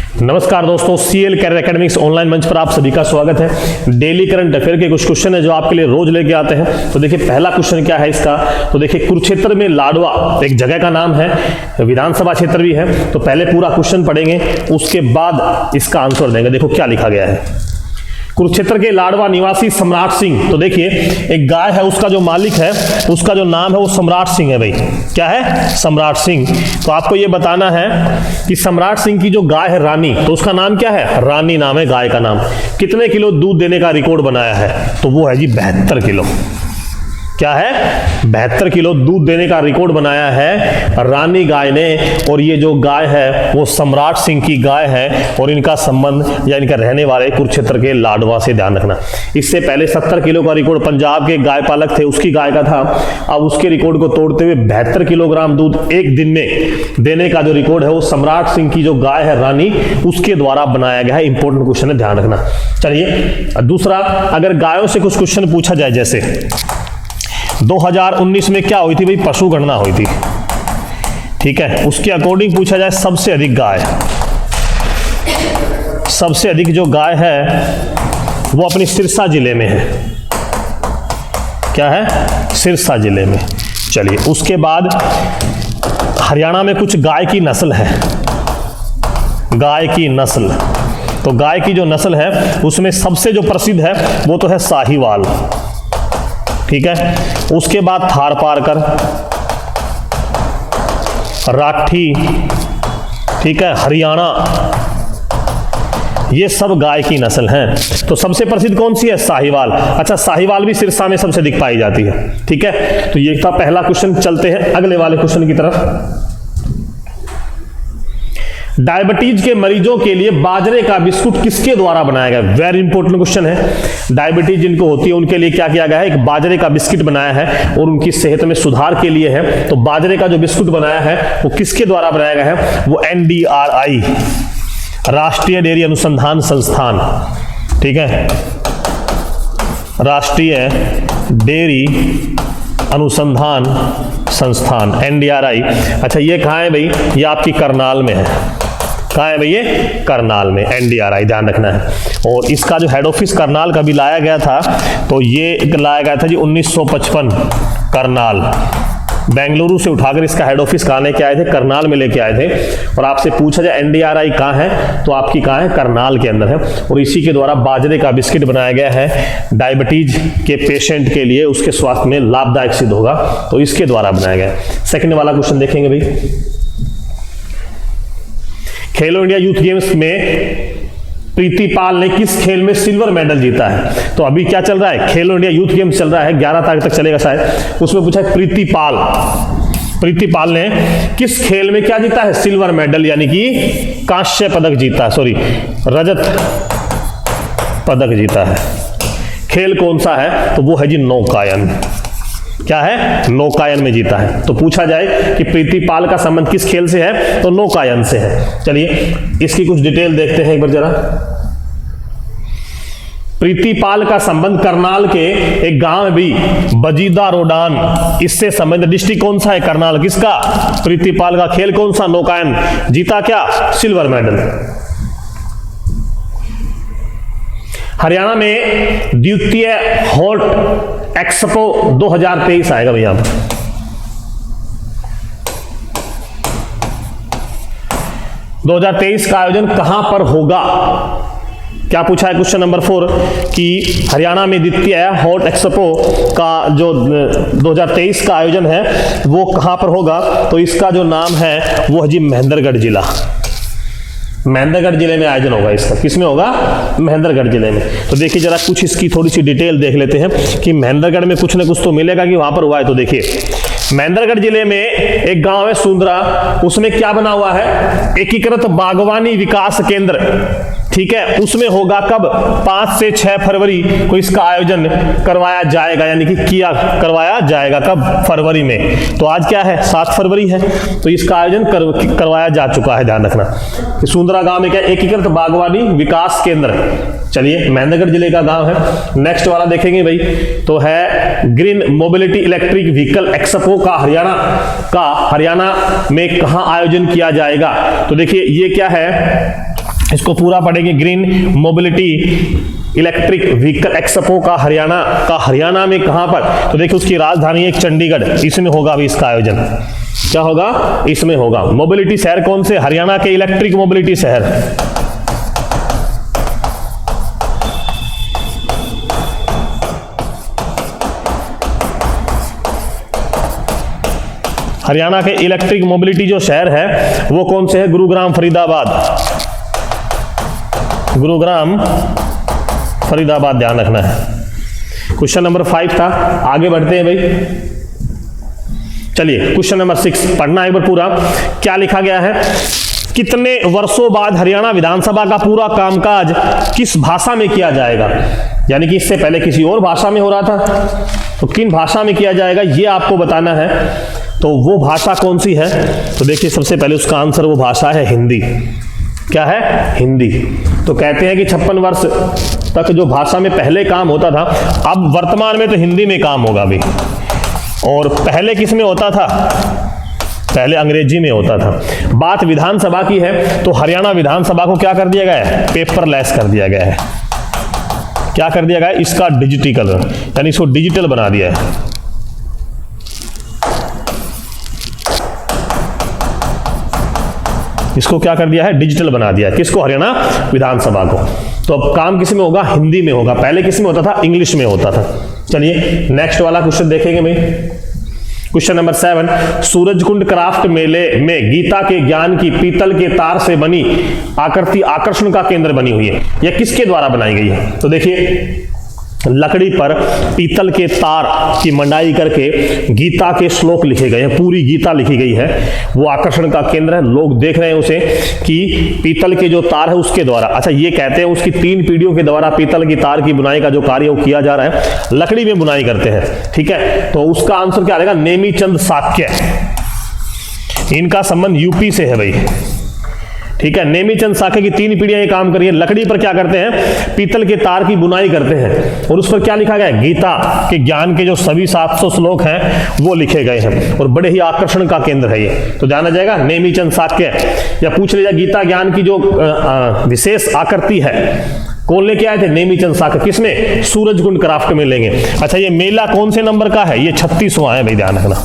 नमस्कार दोस्तों, CL career academics online मंच पर आप सभी का स्वागत है। डेली करंट अफेयर के कुछ क्वेश्चन है जो आपके लिए रोज लेके आते हैं। तो देखिए पहला क्वेश्चन क्या है इसका, तो देखिए कुरुक्षेत्र में लाडवा एक जगह का नाम है, विधानसभा क्षेत्र भी है। तो पहले पूरा क्वेश्चन पढ़ेंगे, उसके बाद इसका आंसर देंगे। देखो क्या लिखा गया है। कुरुक्षेत्र के लाडवा निवासी सम्राट सिंह, तो देखिए एक गाय है, उसका जो मालिक है उसका जो नाम है वो सम्राट सिंह है। भाई क्या है? सम्राट सिंह। तो आपको ये बताना है कि सम्राट सिंह की जो गाय है रानी, तो उसका नाम क्या है? रानी नाम है गाय का नाम। कितने किलो दूध देने का रिकॉर्ड बनाया है? तो वो है जी 72 किलो। क्या है? 72 किलो दूध देने का रिकॉर्ड बनाया है रानी गाय ने। और ये जो गाय है वो सम्राट सिंह की गाय है और इनका संबंध या इनका रहने वाले कुरुक्षेत्र के लाडवा से, ध्यान रखना। इससे पहले 70 किलो का रिकॉर्ड पंजाब के गाय पालक थे उसकी गाय का था। अब उसके रिकॉर्ड को तोड़ते हुए 72 किलोग्राम दूध एक दिन में देने का जो रिकॉर्ड है वो सम्राट सिंह की जो गाय है रानी उसके द्वारा बनाया गया है। इंपॉर्टेंट क्वेश्चन है, ध्यान रखना। चलिए दूसरा, अगर गायों से कुछ क्वेश्चन पूछा जाए, जैसे 2019 में क्या हुई थी? भाई पशु गणना हुई थी, ठीक है। उसके अकॉर्डिंग पूछा जाए सबसे अधिक गाय, सबसे अधिक जो गाय है वो अपनी सिरसा जिले में है। क्या है? सिरसा जिले में। चलिए उसके बाद हरियाणा में कुछ गाय की नस्ल है, गाय की नस्ल। तो गाय की जो नस्ल है उसमें सबसे जो प्रसिद्ध है वो तो है साहिवाल, ठीक है। उसके बाद थारपारकर, राठी, ठीक है, हरियाणा, ये सब गाय की नस्ल हैं। तो सबसे प्रसिद्ध कौन सी है? साहिवाल। अच्छा, साहिवाल भी सिरसा में सबसे अधिक पाई जाती है, ठीक है। तो ये था पहला क्वेश्चन। चलते हैं अगले वाले क्वेश्चन की तरफ। डायबिटीज के मरीजों के लिए बाजरे का बिस्कुट किसके द्वारा बनाया गया? वेरी इंपॉर्टेंट क्वेश्चन है। डायबिटीज जिनको होती है उनके लिए क्या किया गया है? एक बाजरे का बिस्किट बनाया है और उनकी सेहत में सुधार के लिए है। तो बाजरे का जो बिस्कुट बनाया है वो किसके द्वारा बनाया गया है? वो NDRI, राष्ट्रीय डेयरी अनुसंधान संस्थान, ठीक है, राष्ट्रीय डेयरी अनुसंधान संस्थान, NDRI। अच्छा ये कहाँ है भाई? ये आपकी करनाल में है। कहाँ है भाई? ये करनाल में, NDRI, ध्यान रखना है। और इसका जो हेड ऑफिस करनाल का भी लाया गया था, तो ये लाया गया था जी 1955, करनाल। बेंगलुरु से उठाकर इसका हेड ऑफिस कहाँ लेके आए थे? करनाल में लेके आए थे। और आपसे पूछा जाए NDRI कहाँ है, तो आपकी कहाँ है? करनाल के अंदर है। और इसी के द्वारा बाजरे का बिस्किट बनाया गया है। डायबिटीज के पेशेंट के लिए उसके स्वास्थ्य में लाभदायक सिद्ध होगा, तो इसके द्वारा बनाया गया है। सेकंड वाला क्वेश्चन देखेंगे भाई। खेलो इंडिया यूथ गेम्स में प्रीति पाल ने किस खेल में सिल्वर मेडल जीता है? तो अभी क्या चल रहा है? खेलो इंडिया यूथ गेम्स चल रहा है, 11 तारीख तक चलेगा शायद। उसमें पूछा है प्रीति पाल ने किस खेल में क्या जीता है? सिल्वर मेडल, यानी कि कांस्य पदक जीता, सॉरी रजत पदक जीता है। खेल कौन सा है? तो वो है जी नौकायन। क्या है? नौकायन में जीता है। तो पूछा जाए कि प्रीति पाल का संबंध किस खेल से है? तो नौकायन से है। चलिए इसकी कुछ डिटेल देखते हैं एक बार जरा। प्रीति पाल का संबंध करनाल के एक गांव में भी बजीदा रोडान, इससे संबंध। डिस्ट्रिक्ट कौन सा है? करनाल। किसका? प्रीति पाल का। खेल कौन सा? नौकायन। जीता क्या? Silver medal. हरियाणा में द्वितीय हॉट एक्सपो 2023 आएगा भैया। 2023 का आयोजन कहां पर होगा? क्या पूछा है? क्वेश्चन नंबर 4 कि हरियाणा में द्वितीय हॉट एक्सपो का जो 2023 का आयोजन है वो कहां पर होगा? तो इसका जो नाम है वो है जी महेंद्रगढ़ जिला। महेंद्रगढ़ जिले में आयोजन होगा इसका। किसमें होगा? महेंद्रगढ़ जिले में। तो देखिए जरा कुछ इसकी थोड़ी सी डिटेल देख लेते हैं कि महेंद्रगढ़ में कुछ ना कुछ तो मिलेगा कि वहां पर हुआ है। तो देखिए महेंद्रगढ़ जिले में एक गांव है सुंदरा, उसमें क्या बना हुआ है? एकीकृत बागवानी विकास केंद्र, ठीक है। उसमें होगा कब? 5 से 6 फरवरी को इसका आयोजन करवाया जाएगा, यानी कि करवाया जाएगा कब? फरवरी में। तो आज क्या है? 7 फरवरी है। तो इसका आयोजन करवाया जा चुका है, ध्यान रखना। कि सुंदरा गांव में क्या? एकीकृत बागवानी विकास केंद्र। चलिए महेंद्रगढ़ जिले का गांव है। नेक्स्ट वाला देखेंगे भाई, तो है green mobility electric vehicle expo का हरियाणा में कहां आयोजन किया जाएगा? तो देखिए ये क्या है? इसको पूरा पढ़ेंगे। Green mobility electric vehicle expo का हरियाणा में कहां पर, तो देखिए उसकी राजधानी है चंडीगढ़, इसमें होगा अभी इसका आयोजन। क्या होगा? इसमें होगा। मोबिलिटी शहर कौन से? हरियाणा के इलेक्ट्रिक मोबिलिटी शहर। हरियाणा के इलेक्ट्रिक मोबिलिटी जो शहर है वो कौन से है? गुरुग्राम, फरीदाबाद। गुरुग्राम, फरीदाबाद, ध्यान रखना है। क्वेश्चन नंबर 5 था। आगे बढ़ते हैं भाई। चलिए क्वेश्चन नंबर 6 पढ़ना है एक बार पूरा। क्या लिखा गया है? कितने वर्षों बाद हरियाणा विधानसभा का पूरा कामकाज किस भाषा में किया जाएगा? यानी कि इससे पहले किसी और भाषा में हो रहा था, तो किन भाषा में किया जाएगा ये आपको बताना है। तो वो भाषा कौन सी है? तो देखिए सबसे पहले उसका आंसर वो भाषा है हिंदी। क्या है? हिंदी। तो कहते हैं कि 56 वर्ष तक जो भाषा में पहले काम होता था, अब वर्तमान में तो हिंदी में काम होगा अभी। और पहले किस में होता था? पहले अंग्रेजी में होता था। बात विधानसभा की है तो हरियाणा विधानसभा को क्या कर दिया गया है? पेपरलेस कर दिया गया है। क्या कर दिया गया है? इसका डिजिटल, यानी इसको डिजिटल बना दिया है। इसको क्या कर दिया है? डिजिटल बना दिया है। किसको? हरियाणा विधानसभा को। तो अब काम किस में होगा? हिंदी में होगा। पहले किस में होता था? इंग्लिश में होता था। चलिए नेक्स्ट वाला क्वेश्चन देखेंगे भाई। क्वेश्चन नंबर 7, सूरजकुंड क्राफ्ट मेले में गीता के ज्ञान की पीतल के तार से बनी आकृति आकर्षण का केंद्र बनी हुई है। यह किसके द्वारा बनाई गई है? तो देखिए लकड़ी पर पीतल के तार की मंडाई करके गीता के श्लोक लिखे गए हैं, पूरी गीता लिखी गई है। वो आकर्षण का केंद्र है। लोग देख रहे हैं उसे कि पीतल के जो तार है उसके द्वारा, अच्छा ये कहते हैं उसकी 3 पीढ़ियों के द्वारा पीतल की तार की बुनाई का जो कार्य वो किया जा रहा है, लकड़ी में बुनाई करते हैं। ठीक है, तो उसका आंसर क्या रहेगा? नेमीचंद साक्य। इनका संबंध यूपी से है भाई। ठीक है, नेमीचंद साक्य की 3 पीढ़ियां ये काम करिए। लकड़ी पर क्या करते हैं? पीतल के तार की बुनाई करते हैं और उस पर क्या लिखा गया है? गीता के ज्ञान के जो सभी 700 श्लोक हैं वो लिखे गए हैं और बड़े ही आकर्षण का केंद्र है ये। तो जाना जाएगा नेमीचंद साक्य। या पूछ लिया गीता ज्ञान की जो विशेष आकृति है कौन लेके आए थे? नेमीचंद साक्य। किसमें? सूरजकुंड क्राफ्ट में लेंगे। अच्छा ये मेला कौन से नंबर का है? ये 36वां है भाई, ध्यान रखना।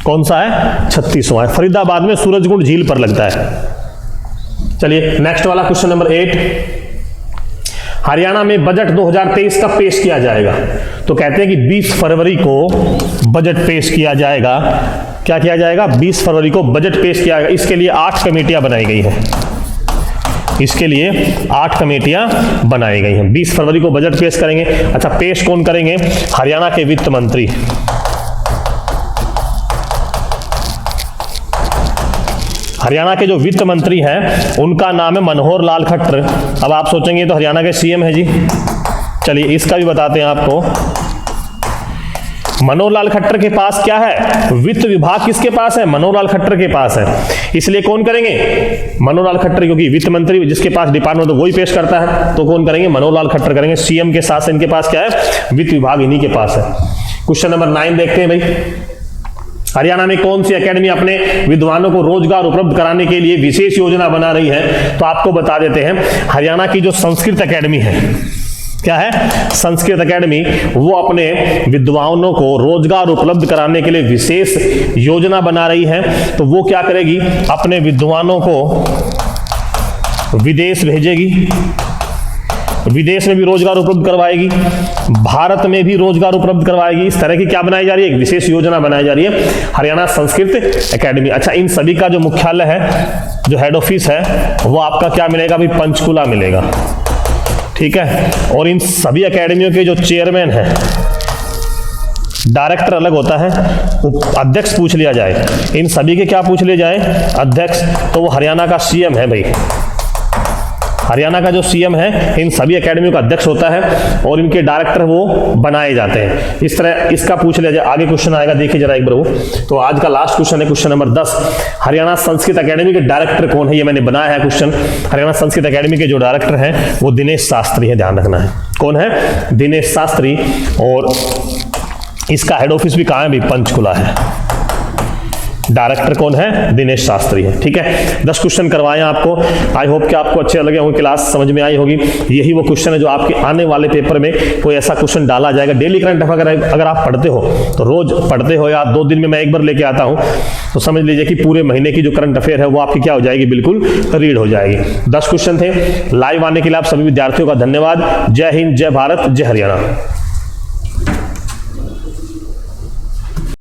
कौन सा है? 36वां है। फरीदाबाद में सूरजकुंड झील पर लगता है। चलिए नेक्स्ट वाला क्वेश्चन नंबर 8, हरियाणा में बजट 2023 का पेश किया जाएगा। तो कहते हैं कि 20 फरवरी को बजट पेश किया जाएगा। क्या किया जाएगा? 20 फरवरी को बजट पेश किया जाएगा। इसके लिए 8 कमेटियां बनाई गई हैं। इसके लिए 8 कमेटियां बनाई गई हैं। 20 फरवरी को बजट पेश करेंगे। अच्छा पेश कौन करेंगे? हरियाणा के वित्त मंत्री। हरियाणा के जो वित्त मंत्री हैं उनका नाम है मनोहर लाल खट्टर। अब आप सोचेंगे तो हरियाणा के सीएम है जी। चलिए इसका भी बताते हैं आपको। मनोहर लाल खट्टर के पास क्या है? वित्त विभाग किसके पास है? मनोहर लाल खट्टर के पास है। इसलिए कौन करेंगे? मनोहर लाल खट्टर, क्योंकि वित्त मंत्री जिसके पास डिपार्टमेंट तो वही पेश करता है, तो कौन करेंगे? मनोहर लाल खट्टर करेंगे। सीएम के साथ इनके पास क्या है? वित्त विभाग इन्हीं के पास है। क्वेश्चन नंबर 9 देखते हैं भाई। हरियाणा में कौन सी एकेडमी अपने विद्वानों को रोजगार उपलब्ध कराने के लिए विशेष योजना बना रही है? तो आपको बता देते हैं, हरियाणा की जो संस्कृत एकेडमी है, क्या है? संस्कृत एकेडमी, वो अपने विद्वानों को रोजगार उपलब्ध कराने के लिए विशेष योजना बना रही है। तो वो क्या करेगी? अपने विद्वानों को विदेश भेजेगी, विदेश में भी रोजगार उपलब्ध करवाएगी, भारत में भी रोजगार उपलब्ध करवाएगी। इस तरह की क्या बनाई जा रही है? एक विशेष योजना बनाई जा रही है, हरियाणा संस्कृत एकेडमी। अच्छा इन सभी का जो मुख्यालय है, जो हेड ऑफिस है, वो आपका क्या मिलेगा भाई? पंचकुला मिलेगा। ठीक है, और इन सभी एकेडमियों के जो चेयरमैन हैं, डायरेक्टर अलग होता है, अध्यक्ष पूछ लिया जाए, इन सभी के क्या पूछ लिए जाए? अध्यक्ष। तो वो हरियाणा का सीएम है भाई। हरियाणा का जो सीएम है इन सभी एकेडमियों का अध्यक्ष होता है और इनके डायरेक्टर वो बनाए जाते हैं। इस तरह इसका पूछ लिया जाए। आगे क्वेश्चन आएगा, देखिए जरा एक बार वो। तो आज का लास्ट क्वेश्चन है question number 10, Haryana Sanskrit academy के डायरेक्टर कौन है? ये मैंने बनाया है क्वेश्चन। हरियाणा संस्कृत एकेडमी के जो डायरेक्टर हैं वो दिनेश शास्त्री है, ध्यान रखना है। कौन है? दिनेश शास्त्री। और इसका हेड ऑफिस भी कहाँ है? भी पंचकुला है। डायरेक्टर कौन है? दिनेश शास्त्री है। ठीक है, 10 क्वेश्चन करवाए आपको। आई होप कि आपको अच्छे लगे होंगे, क्लास समझ में आई होगी। यही वो क्वेश्चन है जो आपके आने वाले पेपर में कोई ऐसा क्वेश्चन डाला जाएगा। डेली करंट अगर आप पढ़ते हो तो रोज पढ़ते हो, या 2 दिन में मैं एक बार लेके आता हूं, तो समझ लीजिए कि पूरे महीने की जो करंट अफेयर है वो आपकी क्या हो जाएगी, बिल्कुल रीड हो जाएगी। 10 क्वेश्चन थे। लाइव आने के लिए आप सभी विद्यार्थियों का धन्यवाद। जय हिंद, जय भारत, जय हरियाणा।